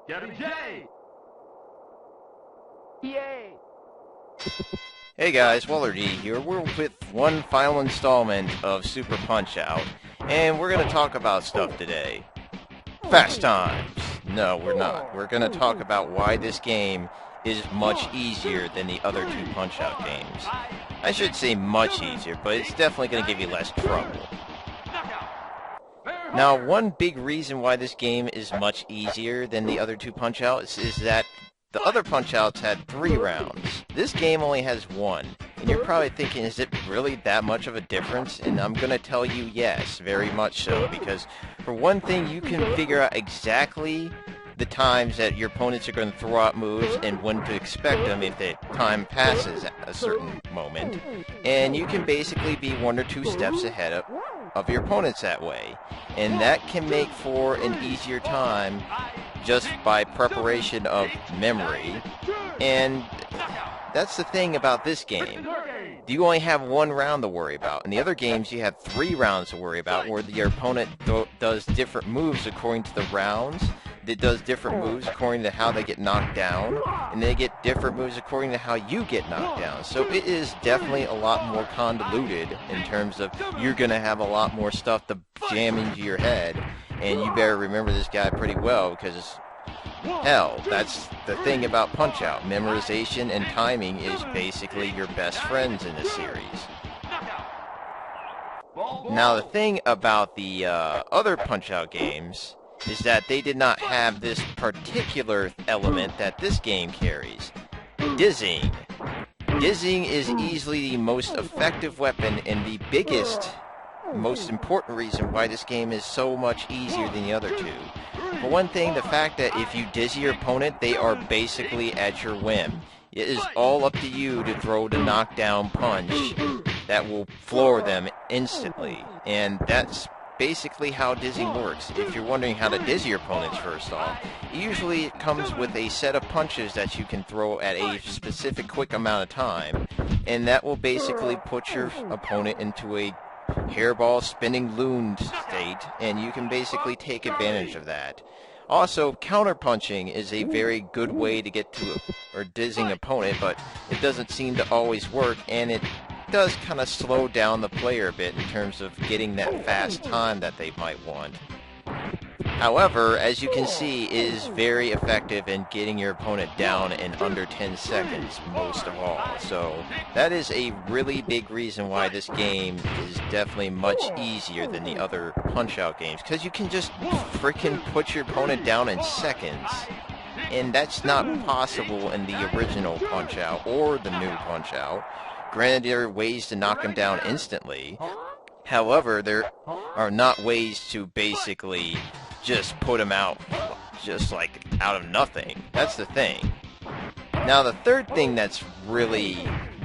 Gabby J! Yay! Hey guys, Waddler-D here. We're with one final installment of Super Punch-Out, and we're going to talk about stuff today. Fast times! No, we're not. We're going to talk about why this game is much easier than the other two Punch-Out games. I should say much easier, but it's definitely going to give you less trouble. Now, one big reason why this game is much easier than the other two Punch-Outs is that the other Punch-Outs had 3 rounds. This game only has 1. And you're probably thinking, is it really that much of a difference? And I'm going to tell you yes, very much so. Because for one thing, you can figure out exactly the times that your opponents are going to throw out moves and when to expect them if the time passes at a certain moment. And you can basically be 1 or 2 steps ahead of your opponents that way. And that can make for an easier time just by preparation of memory. And that's the thing about this game. You only have 1 round to worry about. In the other games, you have 3 rounds to worry about, where your opponent does different moves according to the rounds. It does different moves according to how they get knocked down, and they get different moves according to how you get knocked down. So it is definitely a lot more convoluted in terms of you're going to have a lot more stuff to jam into your head, and you better remember this guy pretty well, because hell, that's the thing about Punch-Out. Memorization and timing is basically your best friends in this series. Now, the thing about the other Punch-Out games is that they did not have this particular element that this game carries. Dizzying. Dizzying is easily the most effective weapon and the biggest, most important reason why this game is so much easier than the other two. For one thing, the fact that if you dizzy your opponent, they are basically at your whim. It is all up to you to throw the knockdown punch that will floor them instantly. And that's basically how dizzying works. If you're wondering how to dizzy your opponents, first off, usually it comes with a set of punches that you can throw at a specific quick amount of time, and that will basically put your opponent into a hairball spinning loon state, and you can basically take advantage of that. Also, counter-punching is a very good way to get to or dizzying opponent, but it doesn't seem to always work, and it does kind of slow down the player a bit in terms of getting that fast time that they might want. However, as you can see, it is very effective in getting your opponent down in under 10 seconds, most of all. So that is a really big reason why this game is definitely much easier than the other Punch-Out games, because you can just freaking put your opponent down in seconds. And that's not possible in the original Punch-Out or the new Punch-Out. Granted, there are ways to knock them down instantly. However, there are not ways to basically just put them out just like out of nothing. That's the thing. Now, the third thing that's really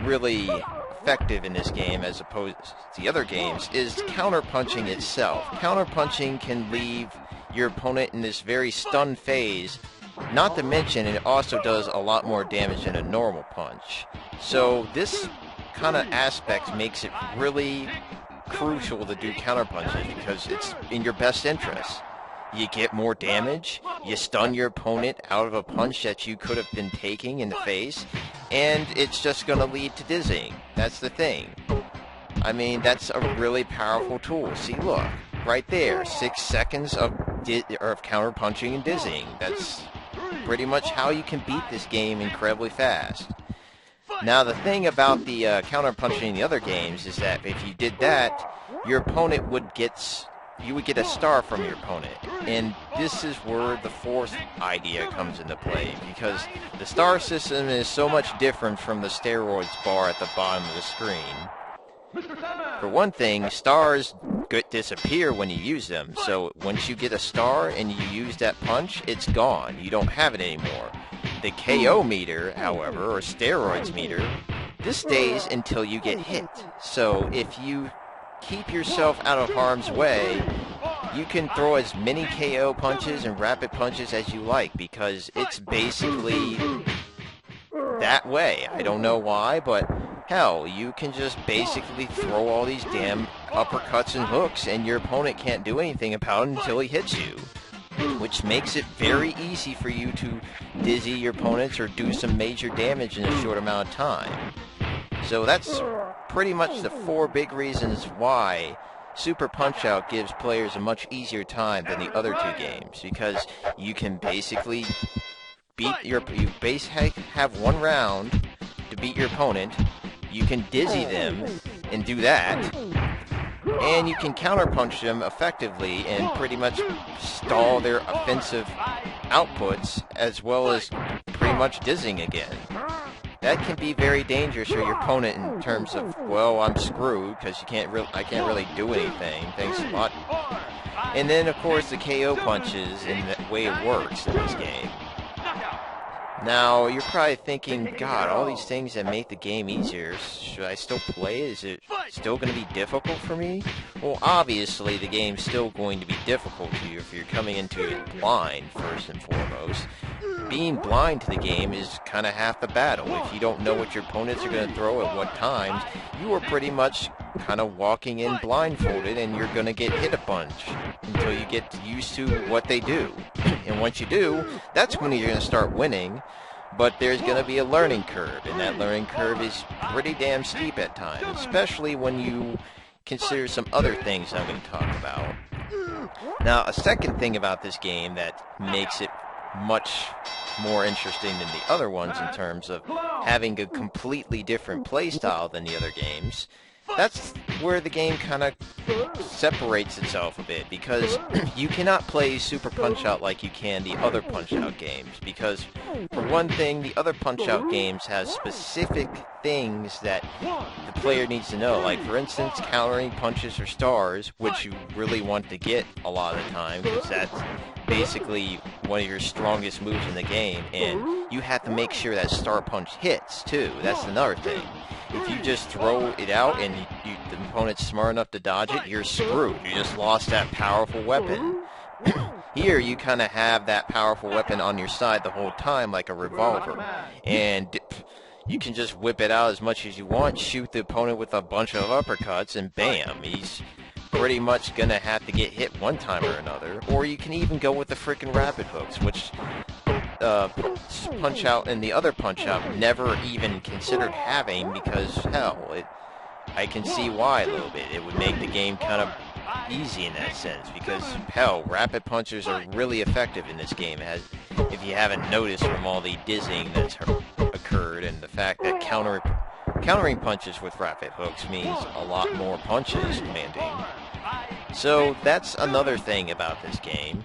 effective in this game as opposed to the other games is counter-punching itself. Counter-punching can leave your opponent in this very stunned phase. Not to mention, it also does a lot more damage than a normal punch. So this kind of aspect makes it really crucial to do counter-punches because it's in your best interest. You get more damage, you stun your opponent out of a punch that you could have been taking in the face, and it's just going to lead to dizzying. That's the thing. I mean, that's a really powerful tool. See, look, right there, 6 seconds of counter-punching and dizzying. That's pretty much how you can beat this game incredibly fast. Now, the thing about the counter-punching in the other games is that if you did that, your opponent would get a star from your opponent. And this is where the fourth idea comes into play, because the star system is so much different from the steroids bar at the bottom of the screen. For one thing, stars disappear when you use them, so once you get a star and you use that punch, it's gone. You don't have it anymore. The KO meter, however, or steroids meter, this stays until you get hit. So if you keep yourself out of harm's way, you can throw as many KO punches and rapid punches as you like, because it's basically that way. I don't know why, but hell, you can just basically throw all these damn uppercuts and hooks, and your opponent can't do anything about it until he hits you. which makes it very easy for you to dizzy your opponents or do some major damage in a short amount of time. So that's pretty much the 4 big reasons why Super Punch-Out gives players a much easier time than the other 2 games, because you can basically have 1 round to beat your opponent, you can dizzy them and do that, and you can counterpunch them effectively and pretty much stall their offensive outputs, as well as pretty much dizzying again. That can be very dangerous for your opponent in terms of, well, I'm screwed because I can't really do anything. Thanks a lot. And then, of course, the KO punches and the way it works in this game. Now, you're probably thinking, God, all these things that make the game easier, should I still play? Is it still going to be difficult for me? Well, obviously, the game's still going to be difficult to you if you're coming into it blind, first and foremost. Being blind to the game is kind of half the battle. If you don't know what your opponents are going to throw at what times, you are pretty much kind of walking in blindfolded, and you're going to get hit a bunch until you get used to what they do. And once you do, that's when you're going to start winning. But there's going to be a learning curve, and that learning curve is pretty damn steep at times, especially when you consider some other things I'm going to talk about. Now, a second thing about this game that makes it much more interesting than the other ones in terms of having a completely different playstyle than the other games, that's where the game kind of separates itself a bit, because you cannot play Super Punch-Out like you can the other Punch-Out games, because for one thing, the other Punch-Out games have specific things that the player needs to know, like for instance countering punches or stars, which you really want to get a lot of the time, because that's basically one of your strongest moves in the game, and you have to make sure that star punch hits too. That's another thing. If you just throw it out and the opponent's smart enough to dodge it, you're screwed. You just lost that powerful weapon. Here, you kind of have that powerful weapon on your side the whole time, like a revolver. And you can just whip it out as much as you want, shoot the opponent with a bunch of uppercuts, and bam, he's pretty much going to have to get hit one time or another. Or you can even go with the frickin' rapid hooks, which Punch-Out and the other Punch-Out never even considered having, because, hell, I can see why a little bit. It would make the game kind of easy in that sense, because, hell, rapid punches are really effective in this game, if you haven't noticed from all the dizzying that's occurred, and the fact that countering punches with rapid hooks means a lot more punches landing. So that's another thing about this game.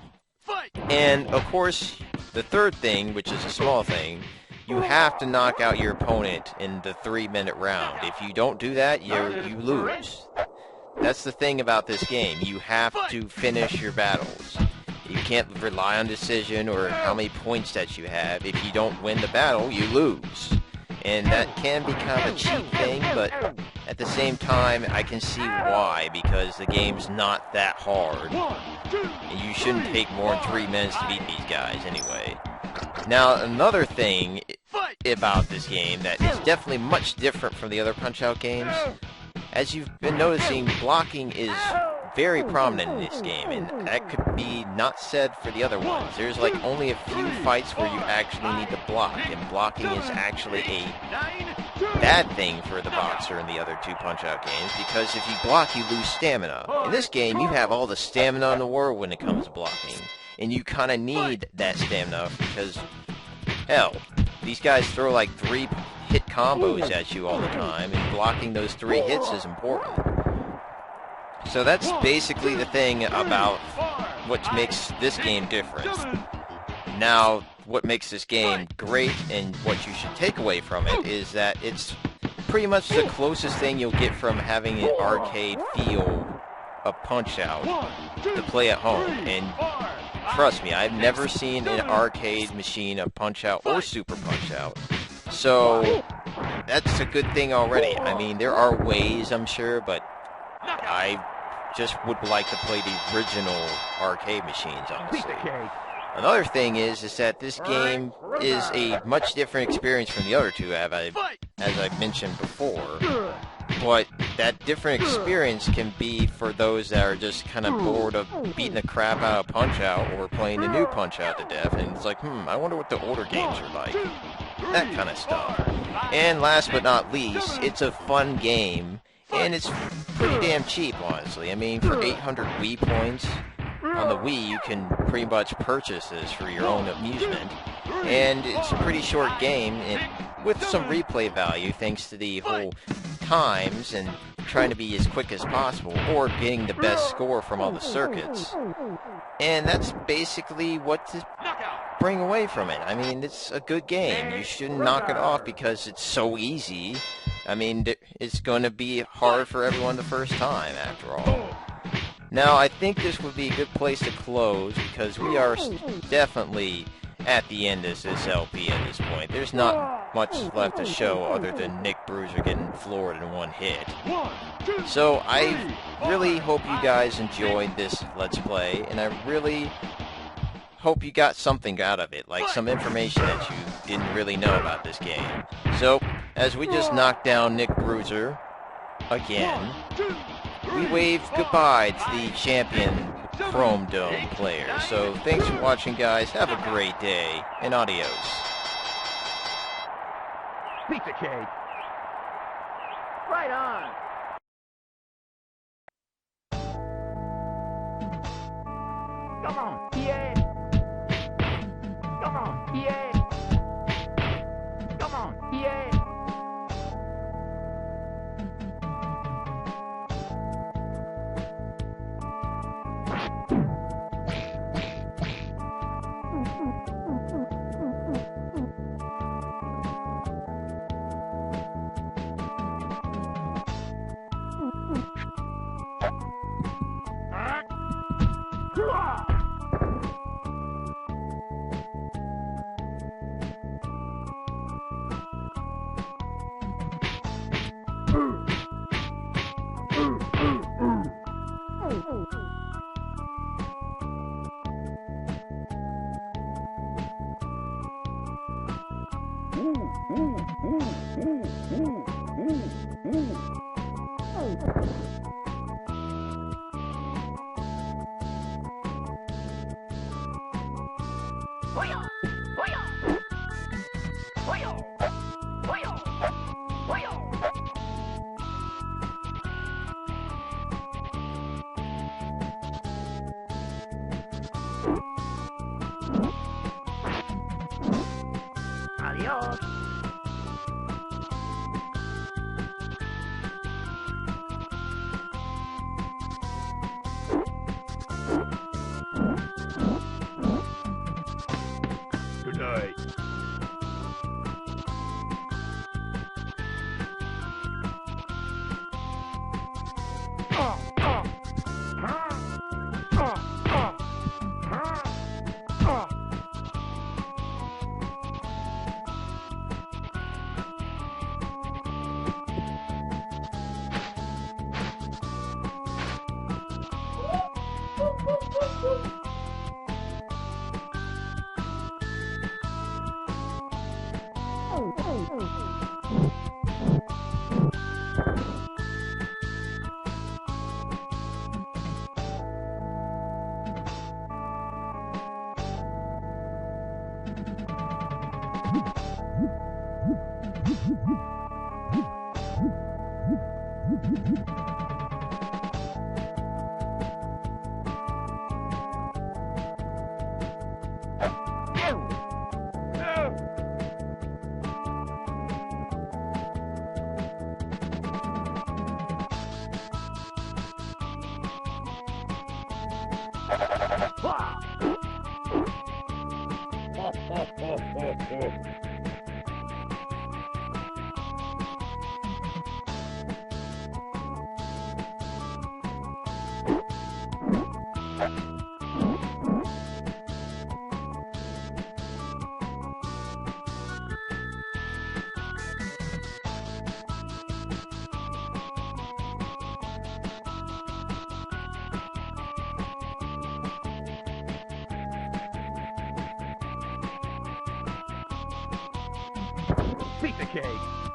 And, of course, the third thing, which is a small thing, you have to knock out your opponent in the 3-minute round. If you don't do that, you lose. That's the thing about this game. You have to finish your battles. You can't rely on decision or how many points that you have. If you don't win the battle, you lose. And that can be kind of a cheap thing, but at the same time, I can see why, because the game's not that hard. And you shouldn't take more than 3 minutes to beat these guys anyway. Now, another thing about this game that is definitely much different from the other Punch-Out games, as you've been noticing, blocking is very prominent in this game, and that could be not said for the other ones. There's like only a few fights where you actually need to block, and blocking is actually a bad thing for the boxer in the other 2 Punch-Out games, because if you block, you lose stamina. In this game, you have all the stamina in the world when it comes to blocking, and you kind of need that stamina, because, hell, these guys throw like 3-hit combos at you all the time, and blocking those 3 hits is important. So that's basically the thing about what makes this game different. Now, what makes this game great and what you should take away from it is that it's pretty much the closest thing you'll get from having an arcade feel of Punch-Out to play at home. And trust me, I've never seen an arcade machine of Punch-Out or Super Punch-Out. So that's a good thing already. I mean, there are ways, I'm sure, but I just would like to play the original arcade machines, honestly. Another thing is that this game is a much different experience from the other 2, as I mentioned before. but that different experience can be for those that are just kind of bored of beating the crap out of Punch-Out or playing the new Punch-Out to death, and it's like, I wonder what the older games are like. That kind of stuff. And last but not least, it's a fun game, and it's pretty damn cheap, honestly. I mean, for 800 Wii points on the Wii, you can pretty much purchase this for your own amusement. And it's a pretty short game, and with some replay value, thanks to the whole times and trying to be as quick as possible, or getting the best score from all the circuits. And that's basically what to bring away from it. I mean, it's a good game. You shouldn't knock it off because it's so easy. I mean, it's going to be hard for everyone the first time, after all. Now, I think this would be a good place to close, because we are definitely at the end of this LP at this point. There's not much left to show other than Nick Bruiser getting floored in one hit. So I really hope you guys enjoyed this Let's Play, and I really hope you got something out of it, like some information that you didn't really know about this game. So, as we just knocked down Nick Bruiser again, we wave goodbye to the champion Chrome Dome player. So thanks for watching, guys. Have a great day, and adios. Pizza cake. Right on. Come on, yeah. Come on, yeah. Come on, yeah. Adios. Good night. Pizza cake.